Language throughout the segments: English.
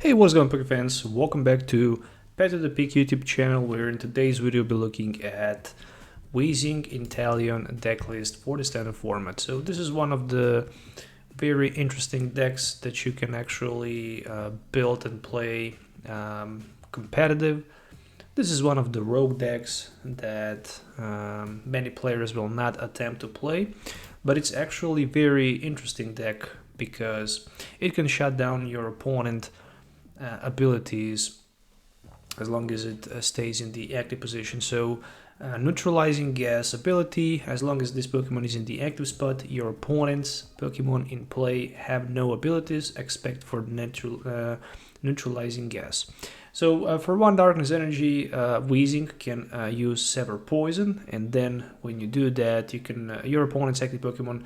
Hey, what's going on, Poké fans? Welcome back to Pet of the Peak YouTube channel, where in today's video we'll be looking at Weezing Inteleon deck list for the standard format. So this is one of the very interesting decks that you can actually build and play competitive. This is one of the rogue decks that many players will not attempt to play, but it's actually a very interesting deck because it can shut down your opponent abilities as long as it stays in the active position. So neutralizing gas ability, as long as this Pokemon is in the active spot, your opponent's Pokemon in play have no abilities except for neutralizing gas. So for 1 Darkness Energy, Weezing can use Sever Poison, and then when you do that, you can your opponent's active Pokemon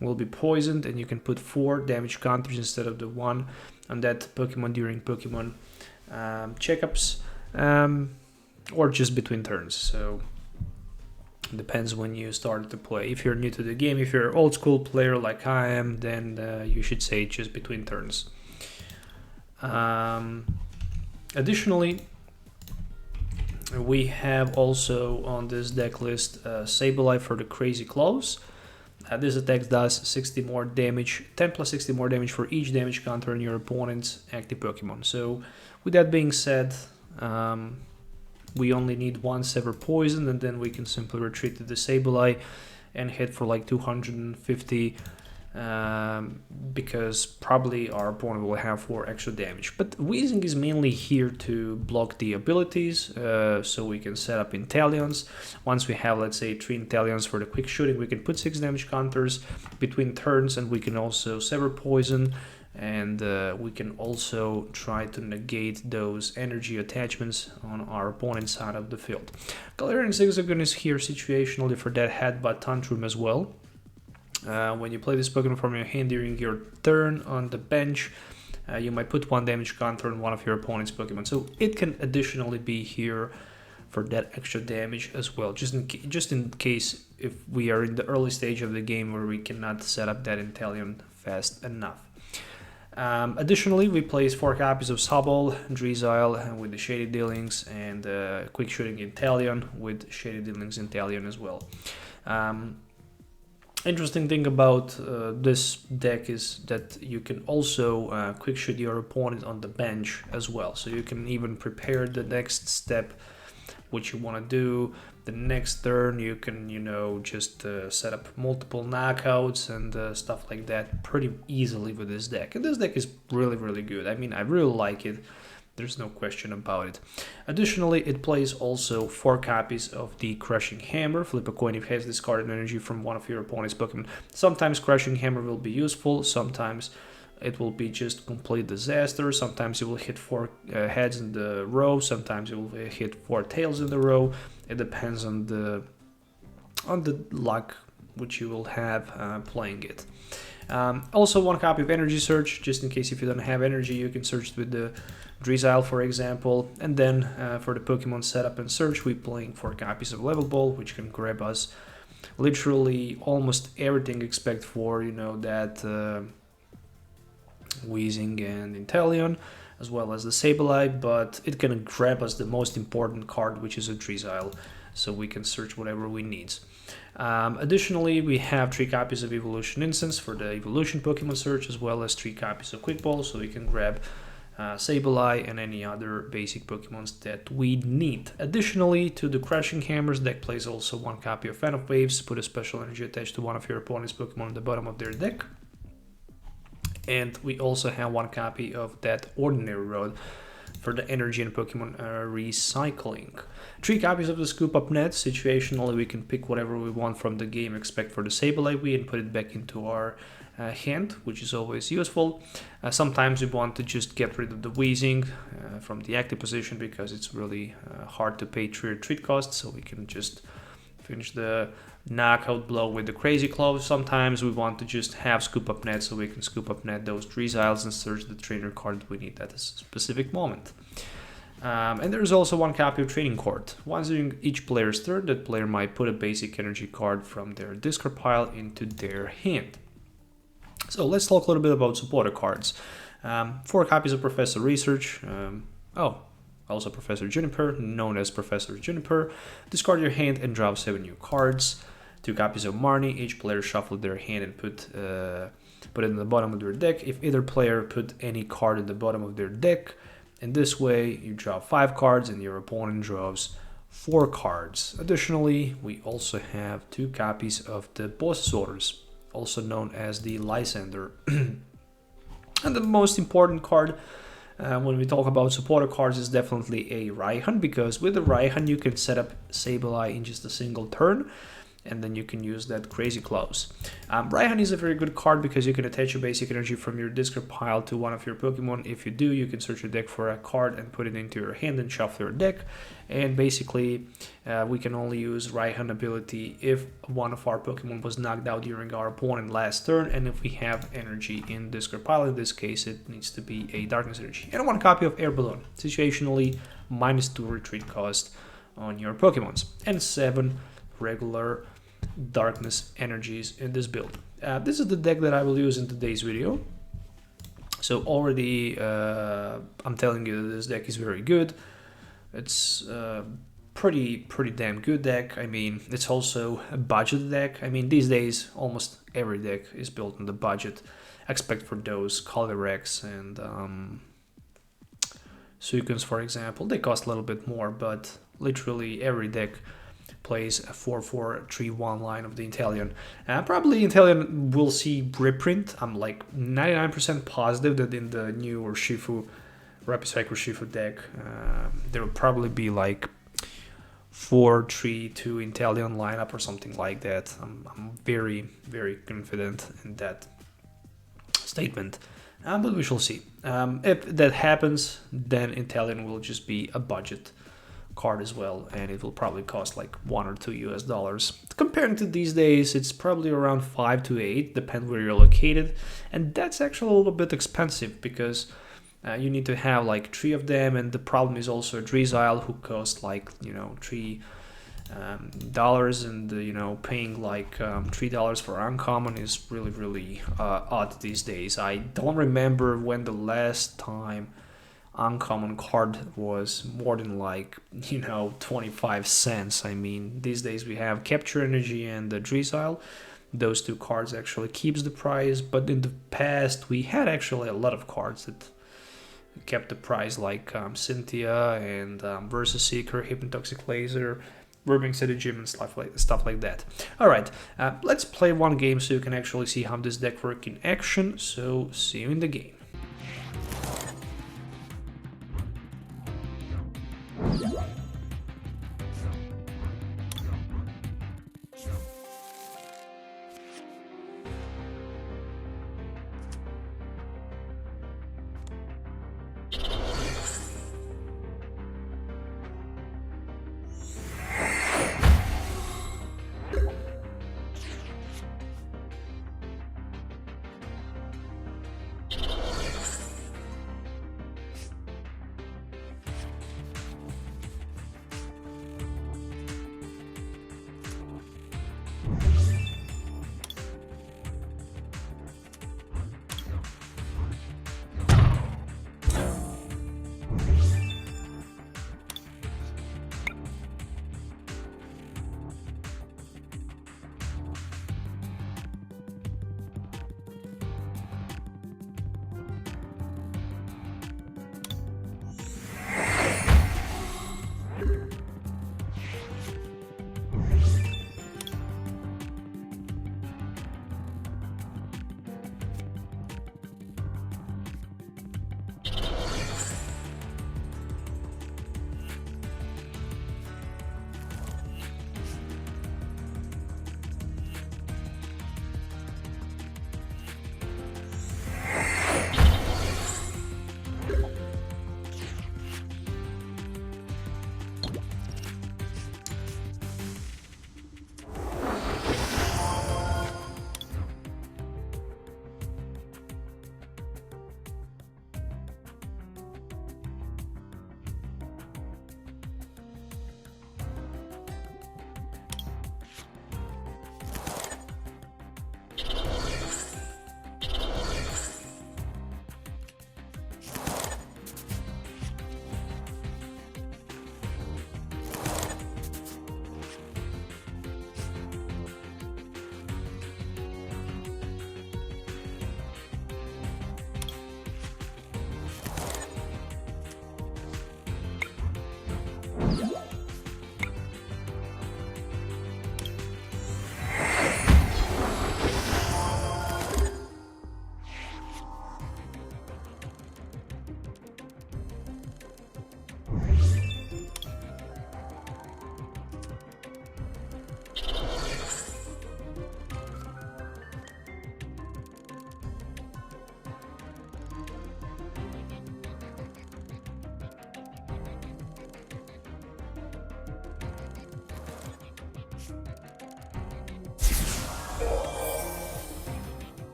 will be poisoned, and you can put 4 damage counters instead of the 1 on that Pokemon during Pokemon checkups, or just between turns. So it depends when you start to play. If you're new to the game, if you're an old school player like I am, then you should say just between turns. Additionally, we have also on this deck list Sableye for the Crazy Claws. This attack does 60 more damage, 10 plus 60 more damage for each damage counter on your opponent's active Pokemon. So with that being said, we only need 1 Sever Poison, and then we can simply retreat to the Sableye and hit for like 250, because probably our opponent will have 4 extra damage. But Weezing is mainly here to block the abilities, so we can set up Inteleons. Once we have, let's say, 3 Inteleons for the quick shooting, we can put 6 damage counters between turns, and we can also Sever Poison, and we can also try to negate those energy attachments on our opponent's side of the field. Galarian Zigzagoon is here situationally for that Headbutt Tantrum as well. When you play this Pokemon from your hand during your turn on the bench, you might put 1 damage counter on one of your opponent's Pokemon. So it can additionally be here for that extra damage as well, just in case if we are in the early stage of the game where we cannot set up that Inteleon fast enough. Additionally, we place 4 copies of Sobble, Drizzile with the Shady Dealings, and Quick Shooting Inteleon with Shady Dealings Inteleon as well. Interesting thing about this deck is that you can also quick shoot your opponent on the bench as well. So you can even prepare the next step, what you want to do. The next turn you can, just set up multiple knockouts and stuff like that pretty easily with this deck. And this deck is really, really good. I mean, I really like it. There's no question about it. Additionally, it plays also 4 copies of the Crushing Hammer. Flip a coin if it has discarded energy from one of your opponent's Pokemon. Sometimes Crushing Hammer will be useful, sometimes it will be just complete disaster. Sometimes you will hit 4 heads in the row, sometimes you will hit 4 tails in the row. It depends on the luck which you will have playing it. Also 1 copy of Energy Search, just in case if you don't have energy, you can search with the Drizzile, for example. And then for the Pokemon setup and search, we're playing 4 copies of Level Ball, which can grab us literally almost everything except for, that Weezing and Inteleon, as well as the Sableye, but it can grab us the most important card, which is a Drizzile, so we can search whatever we need. Additionally, we have 3 copies of Evolution Incense for the Evolution Pokemon search, as well as 3 copies of Quick Ball, so we can grab Sableye and any other basic Pokemons that we need. Additionally, to the Crushing Hammers deck plays also 1 copy of Fan of Waves. Put a special energy attached to one of your opponent's Pokemon on the bottom of their deck. And we also have 1 copy of that Ordinary Rod for the energy and Pokemon recycling. 3 copies of the Scoop Up Net. Situationally, we can pick whatever we want from the game except for the Sableye and put it back into our hand, which is always useful. Sometimes we want to just get rid of the Weezing from the active position because it's really hard to pay retreat costs, so we can just finish the knockout blow with the Crazy Claws. Sometimes we want to just have Scoop Up Net, so we can Scoop Up Net those Drizziles and search the trainer card we need at a specific moment. And there's also 1 copy of Training Court. Once during each player's turn, that player might put a basic energy card from their discard pile into their hand. So let's talk a little bit about supporter cards. 4 copies of Professor Research. Also Professor Juniper, known as Professor Juniper. Discard your hand and draw 7 new cards. 2 copies of Marnie. Each player shuffled their hand and put it in the bottom of their deck. If either player put any card in the bottom of their deck, in this way you draw 5 cards and your opponent draws 4 cards. Additionally, we also have 2 copies of the Boss's Orders, also known as the Lysander. And the most important card when we talk about supporter cards is definitely a Raihan, because with the Raihan you can set up Sableye in just a single turn, and then you can use that Crazy Claws. Raihan is a very good card because you can attach your basic energy from your discard pile to one of your Pokemon. If you do, you can search your deck for a card and put it into your hand and shuffle your deck. And basically, we can only use Raihan ability if one of our Pokemon was knocked out during our opponent's last turn, and if we have energy in discard pile. In this case, it needs to be a Darkness Energy. And 1 copy of Air Balloon, situationally -2 retreat cost on your Pokemons, and 7 regular Darkness Energies in this build. This is the deck that I will use in today's video. So already I'm telling you that this deck is very good. It's pretty damn good deck. I mean, it's also a budget deck. I mean, these days almost every deck is built on the budget, except for those Calyrex and Suicunes, for example. They cost a little bit more, but literally every deck plays a 4-4-3-1 line of the Inteleon. Probably Inteleon will see reprint. I'm like 99% positive that in the new Urshifu, Rapid Strike Urshifu deck, there will probably be like 4-3-2 Inteleon lineup or something like that. I'm very, very confident in that statement. But we shall see. If that happens, then Inteleon will just be a budget card as well, and it will probably cost like $1 or $2 US. Comparing to these days, it's probably around 5 to 8, depending where you're located, and that's actually a little bit expensive because you need to have like 3 of them, and the problem is also a Drizzile who costs like $3, and paying like $3 for uncommon is really odd these days. I don't remember when the last time uncommon card was more than like 25 cents. I mean, these days we have Capture Energy and the Drizzile. Those 2 cards actually keeps the price, but in the past we had actually a lot of cards that kept the price, like Cynthia and Versus Seeker, Hypnotoxic Laser, Burning City Gym, and stuff like that. Alright, let's play 1 game so you can actually see how this deck works in action. So see you in the game.